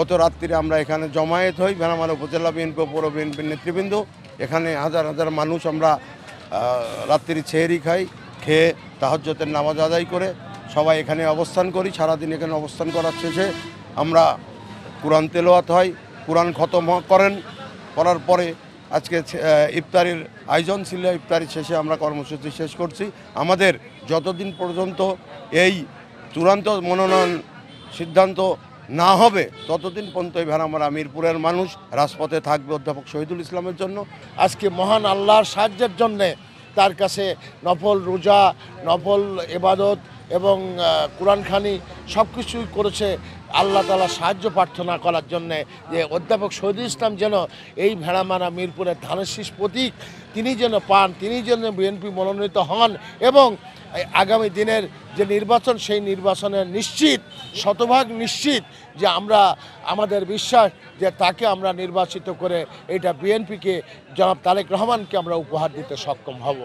গত রাত্রিরে আমরা এখানে জমায়েত হই ভেড়ামারা উপজেলা বিএনপি পৌর বিএনপির নেতৃবৃন্দ। এখানে হাজার হাজার মানুষ আমরা রাত্রি ছেহরি খাই, খেয়ে তাহাজ্জুদের নামাজ আদায় করে সবাই এখানে অবস্থান করি। সারাদিন এখানে অবস্থান করার শেষে আমরা কোরআন তেলাওয়াত হয়, কোরআন খতম করার পরে আজকে ইফতারির আয়োজন ছিল। ইফতারি শেষে আমরা কর্মসূচি শেষ করছি। আমাদের যতদিন পর্যন্ত এই চূড়ান্ত মনোনয়ন সিদ্ধান্ত না হবে ততদিন পর্যন্ত এই ভেড়ামারা মিরপুরের মানুষ রাজপথে থাকবে অধ্যাপক শহীদুল ইসলামের জন্য। আজকে মহান আল্লাহর সাহায্যের জন্যে তার কাছে নফল রোজা, নফল ইবাদত এবং কোরআনখানি সব কিছুই করেছে আল্লাহ তাআলা সাহায্য প্রার্থনা করার জন্যে যে অধ্যাপক শহীদুল ইসলাম যেন এই ভেড়ামারা মিরপুরের ধানের শীষ প্রতীক তিনি যেন পান, তিনি যেন বিএনপি মনোনীত হন এবং আগামী দিনের যে নির্বাচন সেই নির্বাচনের নিশ্চিত, শতভাগ নিশ্চিত যে আমরা আমাদের বিশ্বাস যে তাকে আমরা নির্বাচিত করে এটা বিএনপিকে জনাব তারেক রহমানকে আমরা উপহার দিতে সক্ষম হব।